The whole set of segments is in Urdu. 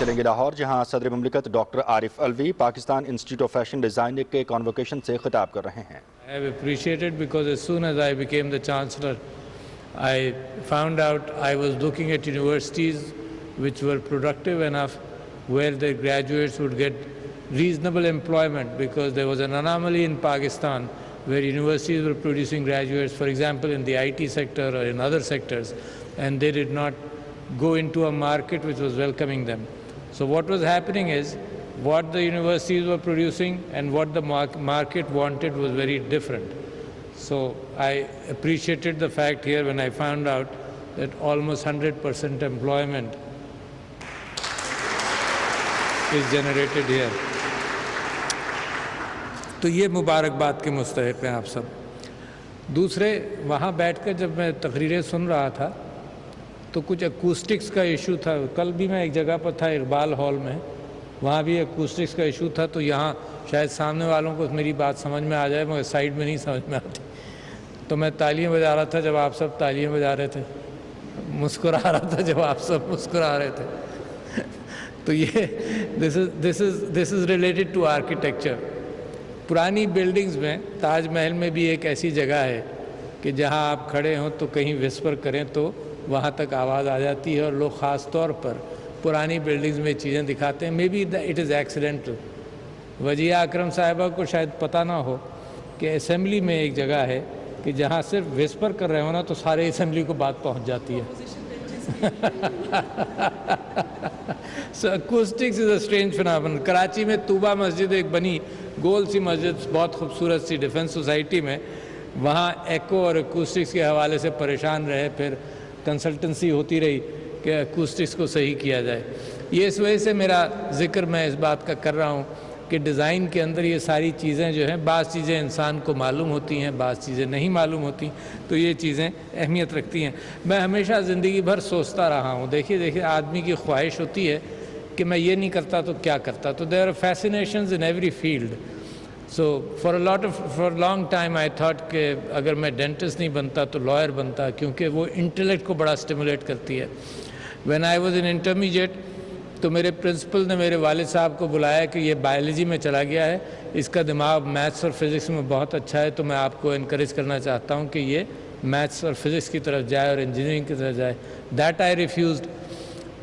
چلیں گے لاہور، جہاں صدر مملکت doctor Arif الوی Pakistan institute of fashion design کے کانووکیشن سے خطاب کر رہے ہیں۔ I have appreciated because as soon as I became the Chancellor, I found out I was looking at universities which were productive enough where their graduates would get reasonable employment, because there was an anomaly in Pakistan where universities were producing graduates, for example, in the IT sector or in other sectors, and they did not go into a market which was welcoming them. So what was happening is, what the universities were producing and what the market wanted was very different. So I appreciated the fact here when I found out that almost 100% employment is generated here. تو یہ مبارکباد کے مستحق ہیں آپ سب۔ دوسرے، وہاں بیٹھ کر جب میں تقریریں سن رہا تھا تو کچھ اکوسٹکس کا ایشو تھا۔ کل بھی میں ایک جگہ پر تھا، اقبال ہال میں، وہاں بھی اکوسٹکس کا ایشو تھا، تو یہاں شاید سامنے والوں کو میری بات سمجھ میں آ جائے، مگر سائڈ میں نہیں سمجھ میں آتی، تو میں تالیاں بجا رہا تھا جب آپ سب تالیاں بجا رہے تھے، مسکرا رہا تھا جب آپ سب مسکرا رہے تھے۔ تو یہ this is related to architecture۔ پرانی بلڈنگز میں، تاج محل میں بھی ایک ایسی جگہ ہے کہ جہاں آپ کھڑے ہوں تو کہیں وسپر کریں تو وہاں تک آواز آ جاتی ہے، اور لوگ خاص طور پر پرانی بلڈنگز میں چیزیں دکھاتے ہیں۔ May be it is accidental. Wajiha Akram صاحبہ کو شاید پتہ نہ ہو کہ اسمبلی میں ایک جگہ ہے کہ جہاں صرف وسپر کر رہے ہو نا تو سارے اسمبلی کو بات پہنچ جاتی ہے۔ So acoustics is a strange phenomenon۔ Karachi میں طوبہ مسجد ایک بنی، گول سی مسجد، بہت خوبصورت سی، ڈیفنس سوسائٹی میں، وہاں ایکو اور اکوسٹکس کے حوالے سے پریشان رہے، پھر کنسلٹنسی ہوتی رہی کہ اکوسٹکس کو صحیح کیا جائے۔ یہ اس وجہ سے میرا ذکر میں اس بات کا کر رہا ہوں کہ ڈیزائن کے اندر یہ ساری چیزیں جو ہیں، بعض چیزیں انسان کو معلوم ہوتی ہیں، بعض چیزیں نہیں معلوم ہوتی، تو یہ چیزیں اہمیت رکھتی ہیں۔ میں ہمیشہ زندگی بھر سوچتا رہا ہوں، دیکھیے آدمی کی خواہش ہوتی ہے کہ میں یہ نہیں کرتا تو کیا کرتا، تو there are fascinations in every field۔ So for a long time I thought کہ اگر میں ڈینٹسٹ نہیں بنتا تو لائر بنتا، کیونکہ وہ انٹلیکٹ کو بڑا اسٹیمولیٹ کرتی ہے۔ When I was in intermediate تو میرے پرنسپل نے میرے والد صاحب کو بلایا کہ یہ بائیولوجی میں چلا گیا ہے، اس کا دماغ میتھس اور فزکس میں بہت اچھا ہے، تو میں آپ کو انکریج کرنا چاہتا ہوں کہ یہ میتھس اور فزکس کی طرف جائے اور انجینئرنگ کی طرف جائے۔ That I refused۔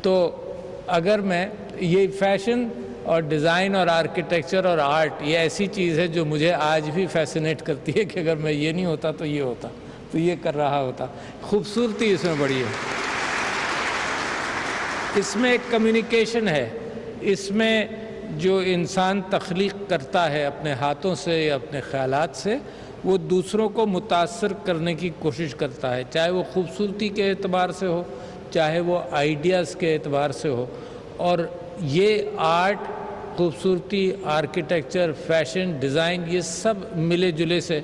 تو اگر میں یہ فیشن اور ڈیزائن اور آرکیٹیکچر اور آرٹ، یہ ایسی چیز ہے جو مجھے آج بھی فیسینیٹ کرتی ہے کہ اگر میں یہ نہیں ہوتا تو یہ ہوتا، تو یہ کر رہا ہوتا۔ خوبصورتی اس میں بڑی ہے، اس میں ایک کمیونیکیشن ہے، اس میں جو انسان تخلیق کرتا ہے اپنے ہاتھوں سے یا اپنے خیالات سے، وہ دوسروں کو متاثر کرنے کی کوشش کرتا ہے، چاہے وہ خوبصورتی کے اعتبار سے ہو، چاہے وہ آئیڈیاز کے اعتبار سے ہو۔ اور یہ آرٹ، خوبصورتی، آرکیٹیکچر، فیشن، ڈیزائن، یہ سب ملے جلے سے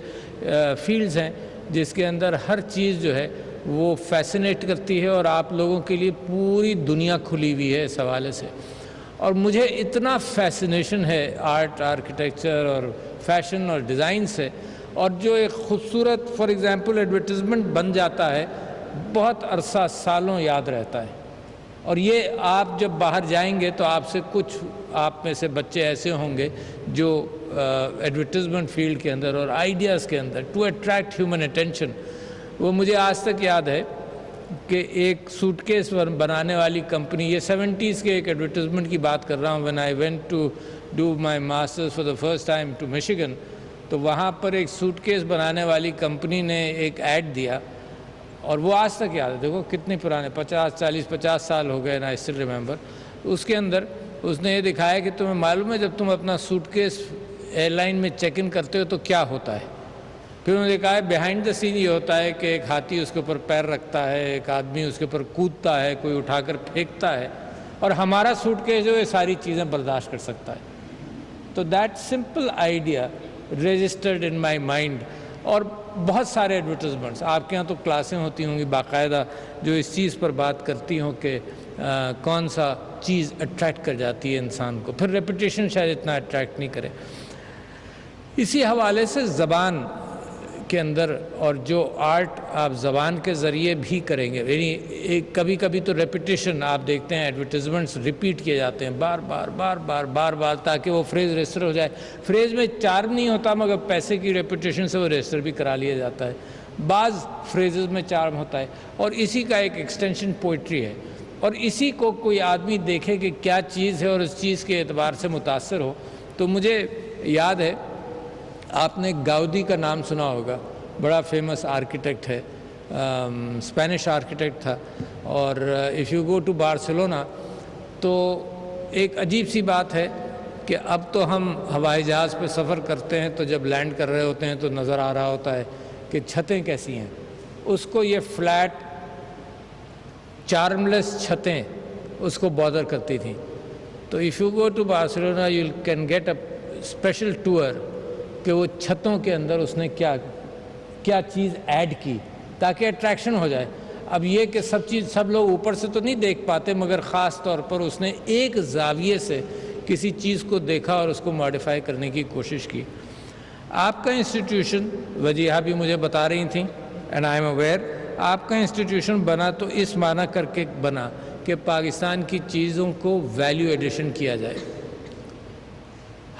فیلڈز ہیں جس کے اندر ہر چیز جو ہے وہ فیسینیٹ کرتی ہے، اور آپ لوگوں کے لیے پوری دنیا کھلی ہوئی ہے اس حوالے سے۔ اور مجھے اتنا فیسینیشن ہے آرٹ، آرکیٹیکچر اور فیشن اور ڈیزائن سے، اور جو ایک خوبصورت فار ایگزامپل ایڈورٹیزمنٹ بن جاتا ہے، بہت عرصہ، سالوں یاد رہتا ہے۔ اور یہ آپ جب باہر جائیں گے تو آپ سے کچھ، آپ میں سے بچے ایسے ہوں گے جو ایڈورٹیزمنٹ فیلڈ کے اندر اور آئیڈیاز کے اندر ٹو اٹریکٹ ہیومن اٹینشن۔ وہ مجھے آج تک یاد ہے کہ ایک سوٹ کیس بنانے والی کمپنی، یہ 70s کے ایک ایڈورٹیزمنٹ کی بات کر رہا ہوں، when I went to do my masters for the first time to Michigan، تو وہاں پر ایک سوٹ کیس بنانے والی کمپنی نے ایک ایڈ دیا، اور وہ آج تک یاد ہے، دیکھو کتنے پرانے، 50 سال ہو گئے نا، I still remember۔ اس کے اندر اس نے یہ دکھایا کہ تمہیں معلوم ہے جب تم اپنا سوٹ کیس ایئر لائن میں چیک ان کرتے ہو تو کیا ہوتا ہے؟ پھر انہوں نے کہا بیہائنڈ دا سین یہ ہوتا ہے کہ ایک ہاتھی اس کے اوپر پیر رکھتا ہے، ایک آدمی اس کے اوپر کودتا ہے، کوئی اٹھا کر پھینکتا ہے، اور ہمارا سوٹ کیس جو یہ ساری چیزیں برداشت کر سکتا ہے۔ تو that simple idea registered in my mind. اور بہت سارے ایڈورٹیزمنٹس، آپ کے ہاں تو کلاسیں ہوتی ہوں گی باقاعدہ جو اس چیز پر بات کرتی ہوں کہ کون سا چیز اٹریکٹ کر جاتی ہے انسان کو، پھر ریپیٹیشن شاید اتنا اٹریکٹ نہیں کرے۔ اسی حوالے سے زبان کے اندر اور جو آرٹ آپ زبان کے ذریعے بھی کریں گے، یعنی کبھی کبھی تو ریپیٹیشن آپ دیکھتے ہیں، ایڈورٹیزمنٹس ریپیٹ کیے جاتے ہیں بار بار بار بار بار بار تاکہ وہ فریز رجسٹر ہو جائے. فریز میں چارم نہیں ہوتا مگر پیسے کی ریپیٹیشن سے وہ رجسٹر بھی کرا لیا جاتا ہے. بعض فریزز میں چارم ہوتا ہے اور اسی کا ایک ایکسٹینشن پوئٹری ہے، اور اسی کو کوئی آدمی دیکھے کہ کیا چیز ہے اور اس چیز کے اعتبار سے متاثر ہو. تو مجھے یاد ہے، آپ نے گاؤدی کا نام سنا ہوگا، بڑا فیمس آرکیٹیکٹ ہے، اسپینش آرکیٹیکٹ تھا. اور if you go to Barcelona تو ایک عجیب سی بات ہے کہ اب تو ہم ہوائی جہاز پہ سفر کرتے ہیں تو جب لینڈ کر رہے ہوتے ہیں تو نظر آ رہا ہوتا ہے کہ چھتیں کیسی ہیں. اس کو یہ فلیٹ چارملیس چھتیں اس کو بادر کرتی تھیں. تو if you go to Barcelona you can get a special tour کہ وہ چھتوں کے اندر اس نے کیا چیز ایڈ کی تاکہ اٹریکشن ہو جائے. اب یہ کہ سب لوگ اوپر سے تو نہیں دیکھ پاتے، مگر خاص طور پر اس نے ایک زاویے سے کسی چیز کو دیکھا اور اس کو ماڈیفائی کرنے کی کوشش کی. آپ کا انسٹیٹیوشن، وجیہہ بھی مجھے بتا رہی تھیں اینڈ آئی ایم اویئر، آپ کا انسٹیٹیوشن بنا تو اس معنی کر کے بنا کہ پاکستان کی چیزوں کو ویلیو ایڈیشن کیا جائے،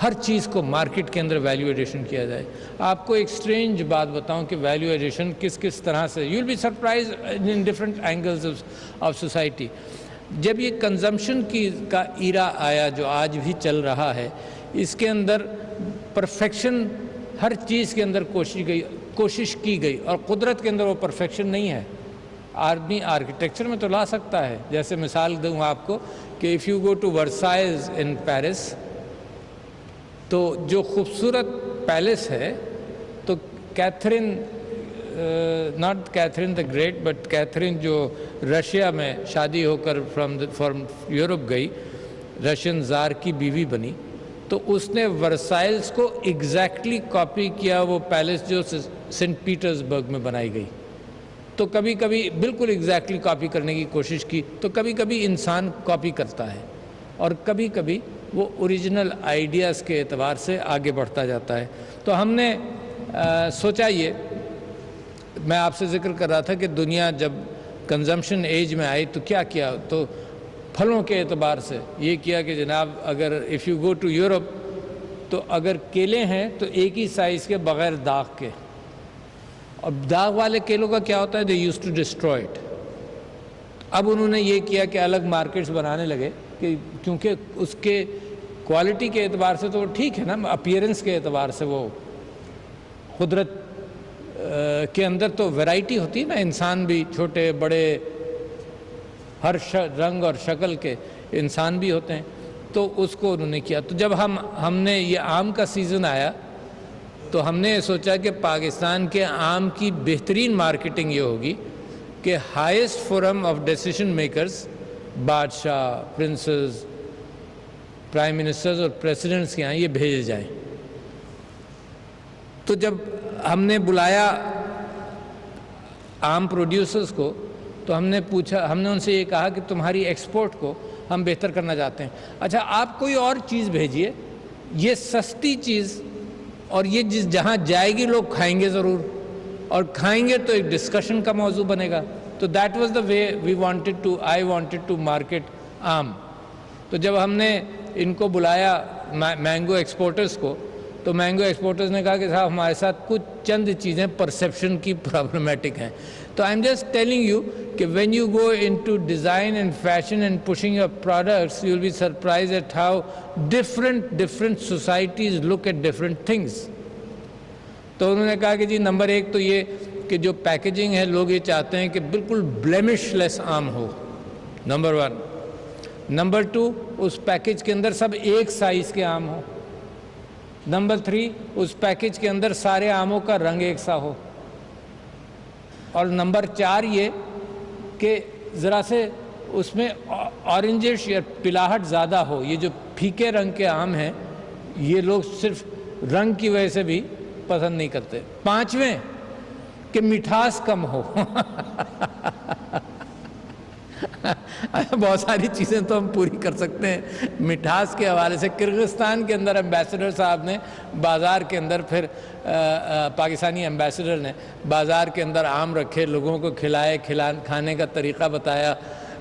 ہر چیز کو مارکیٹ کے اندر ویلیو ایڈیشن کیا جائے. آپ کو ایک سٹرینج بات بتاؤں کہ ویلیو ایڈیشن کس طرح سے، you will be surprise in different angles of society. جب یہ کنزمپشن کا ایرا آیا جو آج بھی چل رہا ہے، اس کے اندر پرفیکشن ہر چیز کے اندر کوشش کی گئی، اور قدرت کے اندر وہ پرفیکشن نہیں ہے. آدمی آرکیٹیکچر میں تو لا سکتا ہے، جیسے مثال دوں آپ کو کہ if you go to Versailles in Paris, تو جو خوبصورت پیلس ہے تو Catherine, not Catherine the great but Catherine جو رشیا میں شادی ہو کر فرام یورپ گئی، رشین زار کی بیوی بنی، تو اس نے ورسائلز کو ایگزیکٹلی کاپی کیا، وہ پیلس جو سینٹ پیٹرز برگ میں بنائی گئی. تو کبھی کبھی بالکل ایگزیکٹلی کاپی کرنے کی کوشش کی، تو کبھی کبھی انسان کاپی کرتا ہے اور کبھی کبھی وہ اوریجنل آئیڈیاز کے اعتبار سے آگے بڑھتا جاتا ہے. تو ہم نے سوچا، یہ میں آپ سے ذکر کر رہا تھا کہ دنیا جب کنزمپشن ایج میں آئی تو کیا کیا، تو پھلوں کے اعتبار سے یہ کیا کہ جناب اگر if you go to Europe تو اگر کیلے ہیں تو ایک ہی سائز کے بغیر داغ کے، اور داغ والے کیلوں کا کیا ہوتا ہے، they use to destroy it. اب انہوں نے یہ کیا کہ الگ مارکیٹس بنانے لگے کہ کیونکہ اس کے کوالٹی کے اعتبار سے تو وہ ٹھیک ہے نا، اپیرنس کے اعتبار سے وہ قدرت کے اندر تو ویرائٹی ہوتی ہے نا، انسان بھی چھوٹے بڑے ہر رنگ اور شکل کے انسان بھی ہوتے ہیں. تو اس کو انہوں نے کیا. تو جب ہم نے یہ آم کا سیزن آیا تو ہم نے یہ سوچا کہ پاکستان کے آم کی بہترین مارکیٹنگ یہ ہوگی کہ highest forum of decision makers, بادشاہ، پرنسز، پرائم منسٹرز اور پریسیڈنٹس کے یہاں یہ بھیجے جائیں. تو جب ہم نے بلایا آم پروڈیوسرز کو تو ہم نے پوچھا، ہم نے ان سے یہ کہا کہ تمہاری ایکسپورٹ کو ہم بہتر کرنا چاہتے ہیں. اچھا آپ کوئی اور چیز بھیجیے، یہ سستی چیز، اور یہ جہاں جائے گی لوگ کھائیں گے ضرور، اور کھائیں گے تو ایک ڈسکشن کا موضوع بنے گا. تو that was the way I wanted to market آم. تو جب ہم نے ان کو بلایا مینگو ایکسپورٹرز کو، تو مینگو ایکسپورٹرز نے کہا کہ صاحب ہمارے ساتھ کچھ چند چیزیں پرسیپشن کی پرابلمیٹک ہیں. تو I am just telling you کہ when you go into design and fashion and pushing your products you will be surprise at how different societies look at different things. تو انہوں نے کہا کہ جی نمبر ایک تو یہ کہ جو پیکیجنگ ہے لوگ یہ چاہتے ہیں کہ بالکل بلیمش لیس آم ہو، نمبر ون. نمبر ٹو، اس پیکیج کے اندر سب ایک سائز کے آم ہو. نمبر تھری، اس پیکیج کے اندر سارے آموں کا رنگ ایک سا ہو. اور نمبر چار یہ کہ ذرا سے اس میں اورنجش یا پلاہٹ زیادہ ہو. یہ جو پھیکے رنگ کے آم ہیں یہ لوگ صرف رنگ کی وجہ سے بھی پسند نہیں کرتے. پانچویں کہ مٹھاس کم ہو. بہت ساری چیزیں تو ہم پوری کر سکتے ہیں مٹھاس کے حوالے سے۔ کرغزستان کے اندر ایمبیسڈر صاحب نے بازار کے اندر پھر پاکستانی ایمبیسڈر نے بازار کے اندر آم رکھے، لوگوں کو کھانے کا طریقہ بتایا۔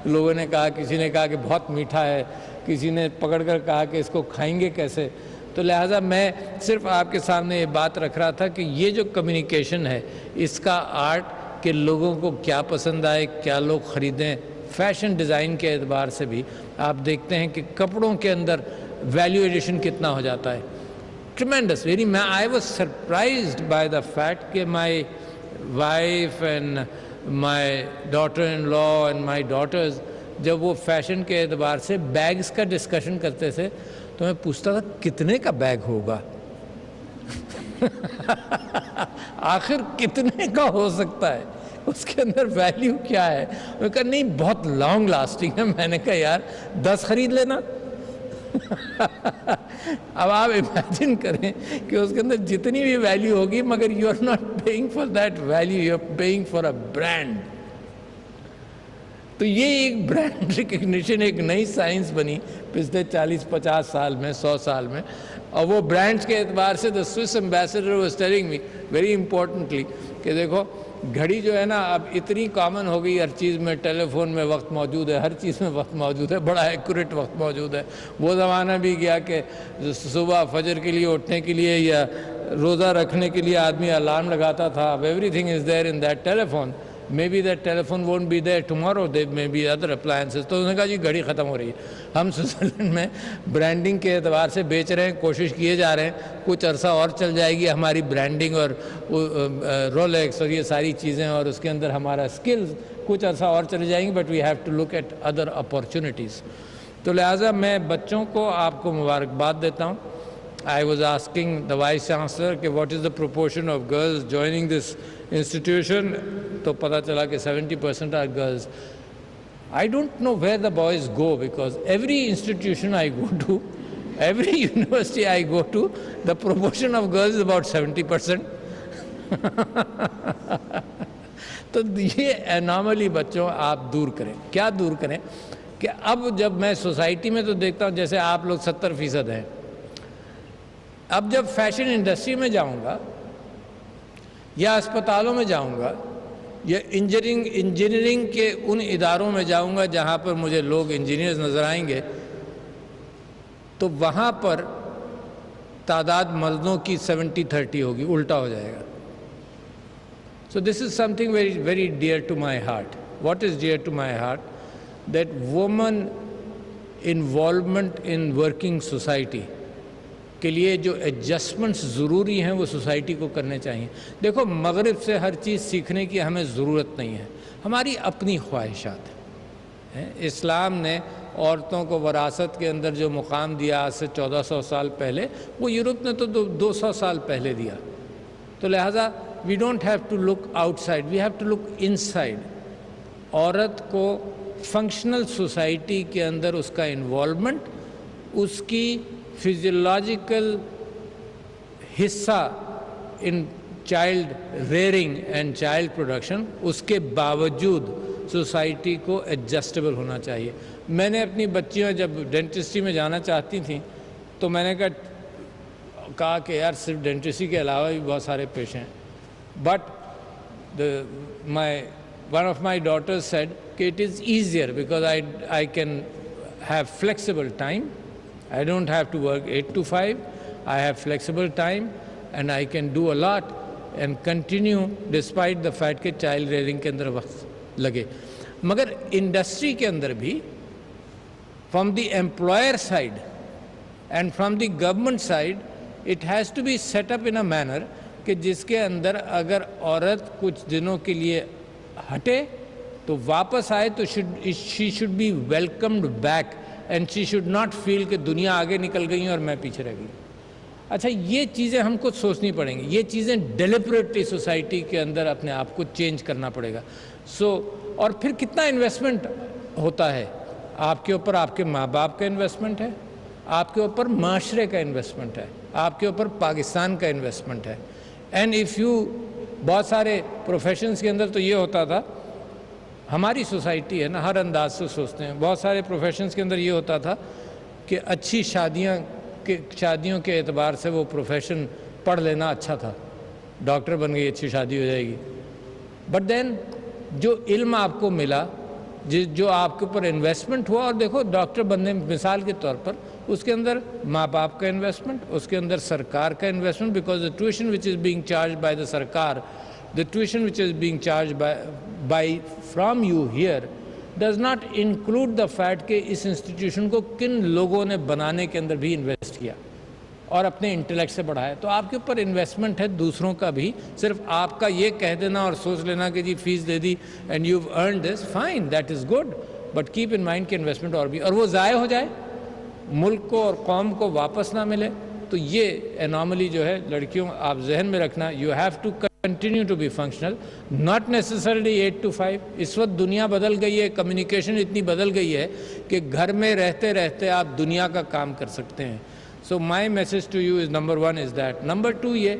لوگوں نے کہا، کسی نے کہا کہ بہت میٹھا ہے، کسی نے پکڑ کر کہا کہ اس کو کھائیں گے کیسے۔ تو لہٰذا میں صرف آپ کے سامنے یہ بات رکھ رہا تھا کہ یہ جو کمیونیکیشن ہے اس کا آرٹ، کہ لوگوں کو کیا پسند آئے، کیا لوگ خریدیں۔ فیشن ڈیزائن کے اعتبار سے بھی آپ دیکھتے ہیں کہ کپڑوں کے اندر ویلیو ایڈیشن کتنا ہو جاتا ہے، tremendous very. I was surprised by the fact کہ my wife and my daughter in law and my daughters جب وہ فیشن کے اعتبار سے بیگز کا ڈسکشن کرتے تھے تو میں پوچھتا تھا کتنے کا بیگ ہوگا آخر کتنے کا ہو سکتا ہے، اس کے اندر ویلیو کیا ہے؟ میں کہا نہیں بہت لانگ لاسٹنگ ہے۔ میں نے کہا یار 10 خرید لینا۔ اب آپ امیجن کریں کہ اس کے اندر جتنی بھی ویلیو ہوگی مگر you are not paying for that value, you are paying for a brand. تو یہ ایک برانڈ ریکگنیشن ایک نئی سائنس بنی پچھلے 40-50 سال میں، 100 سال میں۔ اور وہ برانڈز کے اعتبار سے the Swiss ambassador was telling me very importantly کہ دیکھو گھڑی جو ہے نا اب اتنی کامن ہو گئی، ہر چیز میں، ٹیلی فون میں وقت موجود ہے، ہر چیز میں وقت موجود ہے، بڑا ایکوریٹ وقت موجود ہے۔ وہ زمانہ بھی گیا کہ صبح فجر کے لیے اٹھنے کے لیے یا روزہ رکھنے کے لیے آدمی الارم لگاتا تھا۔ اب every thing is there in that telephone. Maybe that telephone won't be there tomorrow, there may be other appliances۔ تو انہوں نے کہا جی گھڑی ختم ہو رہی ہے۔ ہم سوئٹزرلینڈ میں برانڈنگ کے اعتبار سے بیچ رہے ہیں، کوشش کیے جا رہے ہیں، کچھ عرصہ اور چل جائے گی ہماری برانڈنگ اور رولیکس اور یہ ساری چیزیں اور اس کے اندر ہمارا سکلز کچھ عرصہ اور چلے جائیں گی، but we have to look at other opportunities. تو لہٰذا میں بچوں کو آپ کو مبارکباد دیتا ہوں۔ I was asking the Vice Chancellor کہ what is the proportion of girls joining this institution، تو پتہ چلا کہ 70% are girls۔ I don't know where the boys go because every institution I go to, every university I go to, the proportion of girls is about 70%۔ تو یہ اناملی بچوں آپ دور کریں۔ کیا دور کریں کہ اب جب میں سوسائٹی میں تو دیکھتا ہوں جیسے آپ لوگ 70% ہیں، اب جب فیشن انڈسٹری میں جاؤں گا یا اسپتالوں میں جاؤں گا یا انجینئرنگ کے ان اداروں میں جاؤں گا جہاں پر مجھے لوگ انجینئرز نظر آئیں گے، تو وہاں پر تعداد مردوں کی 70-30 ہوگی، الٹا ہو جائے گا۔ So this is something very, very dear to my heart۔ What is dear to my heart? That woman involvement in working society کے لیے جو ایڈجسٹمنٹس ضروری ہیں وہ سوسائٹی کو کرنے چاہیے۔ دیکھو مغرب سے ہر چیز سیکھنے کی ہمیں ضرورت نہیں ہے، ہماری اپنی خواہشات ہیں۔ اسلام نے عورتوں کو وراثت کے اندر جو مقام دیا آج سے 1400 سال پہلے، وہ یورپ نے تو 200 سال پہلے دیا۔ تو لہٰذا we don't have to look outside, we have to look inside. عورت کو فنکشنل سوسائٹی کے اندر اس کا انوالومنٹ، اس کی فزیولوجیکل حصہ in child rearing and child production, اس کے باوجود سوسائٹی کو ایڈجسٹیبل ہونا چاہیے۔ میں نے اپنی بچیاں جب ڈینٹسٹری میں جانا چاہتی تھیں تو میں نے کہا کہ یار صرف ڈینٹسٹری کے علاوہ بھی بہت سارے پیشے ہیں، but one of my daughters said کہ it is easier because I can have flexible time. I don't have to work 8 to 5. I have flexible time and I can do a lot and continue despite the fact کہ child rearing کے اندر وقت لگے۔ مگر انڈسٹری کے اندر بھی from the employer side and from the government side it has to be set up in a manner کہ جس کے اندر اگر عورت کچھ دنوں کے لیے ہٹے تو واپس آئے تو she should be welcomed back and she should not feel کہ دنیا آگے نکل گئی اور میں پیچھے رہ گئی۔ اچھا یہ چیزیں ہم کو سوچنی پڑیں گی، یہ چیزیں ڈیلیبریٹلی سوسائٹی کے اندر اپنے آپ کو چینج کرنا پڑے گا۔ اور پھر کتنا انویسٹمنٹ ہوتا ہے آپ کے اوپر، آپ کے ماں باپ کا انویسٹمنٹ ہے، آپ کے اوپر معاشرے کا انویسٹمنٹ ہے، آپ کے اوپر پاکستان کا انویسٹمنٹ ہے۔ اینڈ اف یو بہت سارے پروفیشنز کے اندر تو یہ ہوتا تھا ہماری سوسائٹی ہے نا ہر انداز سے سوچتے ہیں. بہت سارے پروفیشنز کے اندر یہ ہوتا تھا کہ اچھی شادیوں کے اعتبار سے وہ پروفیشن پڑھ لینا اچھا تھا. ڈاکٹر بن گئی اچھی شادی ہو جائے گی. بٹ دین جو علم آپ کو ملا, جو آپ کے اوپر انویسٹمنٹ ہوا, اور دیکھو ڈاکٹر بننے مثال کے طور پر اس کے اندر ماں باپ کا انویسٹمنٹ, اس کے اندر سرکار کا investment, because the tuition which is being charged by the سرکار, the tuition which is being charged by from you here does not include the fact کہ اس انسٹیٹیوشن کو کن لوگوں نے بنانے کے اندر بھی انویسٹ کیا اور اپنے انٹلیکٹ سے بڑھایا. تو آپ کے اوپر انویسٹمنٹ ہے دوسروں کا بھی. صرف آپ کا یہ کہہ دینا اور سوچ لینا کہ جی فیس دے دی and you earn this, fine, that is good, but keep in mind کہ انویسٹمنٹ اور بھی, اور وہ ضائع ہو جائے, ملک کو اور قوم کو واپس نہ ملے. تو یہ اناملی جو ہے لڑکیوں آپ ذہن میں رکھنا, you have to continue to be functional, not necessarily 8 to 5. اس وقت دنیا بدل گئی ہے, کمیونیکیشن اتنی بدل گئی ہے کہ گھر میں رہتے رہتے آپ دنیا کا کام کر سکتے ہیں. So my message to you is number 1 is that. Number 2 یہ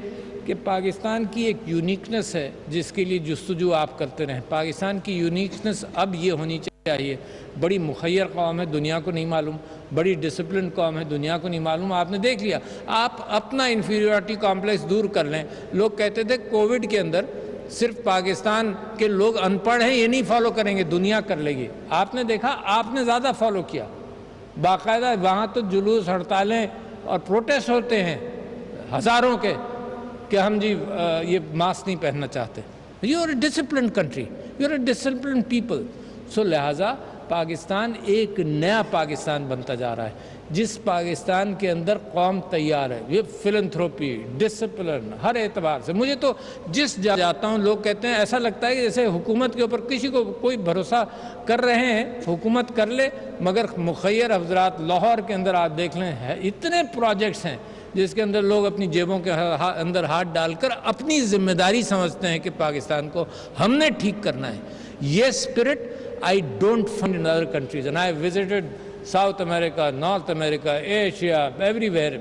کہ پاکستان کی ایک یونیکنس ہے جس کے لیے جستجو آپ کرتے رہیں. پاکستان کی یونیکنس اب یہ ہونی چاہیے, بڑی مخیر قوم ہے, دنیا کو نہیں معلوم, بڑی ڈسپلن قوم ہے, دنیا کو نہیں معلوم. آپ نے دیکھ لیا, آپ اپنا انفیریورٹی کمپلیکس دور کر لیں. لوگ کہتے تھے کووڈ کے اندر صرف پاکستان کے لوگ ان پڑھ ہیں, یہ نہیں فالو کریں گے, دنیا کر لے گی. آپ نے دیکھا, آپ نے زیادہ فالو کیا, باقاعدہ وہاں تو جلوس, ہڑتالیں اور پروٹیسٹ ہوتے ہیں ہزاروں کے کہ ہم جی یہ ماسک نہیں پہننا چاہتے. You are a disciplined country, you are a disciplined people. So لہٰذا پاکستان ایک نیا پاکستان بنتا جا رہا ہے, جس پاکستان کے اندر قوم تیار ہے. یہ فلنتھروپی, ڈسپلن, ہر اعتبار سے. مجھے تو جس جاتا ہوں لوگ کہتے ہیں ایسا لگتا ہے کہ جیسے حکومت کے اوپر کسی کو کوئی بھروسہ کر رہے ہیں, حکومت کر لے, مگر مخیر حضرات لاہور کے اندر آپ دیکھ لیں اتنے پروجیکٹس ہیں جس کے اندر لوگ اپنی جیبوں کے اندر ہاتھ ڈال کر اپنی ذمہ داری سمجھتے ہیں کہ پاکستان کو ہم نے ٹھیک کرنا ہے. یہ spirit I don't find in other countries, and I have visited South America, North America, Asia, everywhere,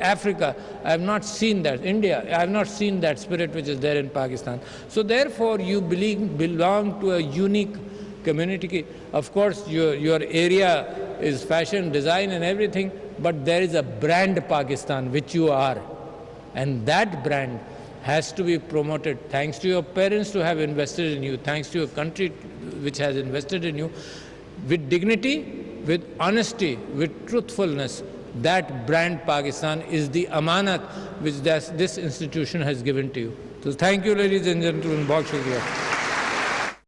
Africa. I have not seen that. India, I have not seen that spirit which is there in Pakistan. So therefore, you belong to a unique community. Of course, your area is fashion, design and everything, but there is a brand Pakistan which you are. And that brand has to be promoted. Thanks to your parents to have invested in you, thanks to your country which has invested in you, with dignity, with honesty, with truthfulness. That brand Pakistan is the amanat which this institution has given to you. So thank you, ladies and gentlemen. Bahut shukriya.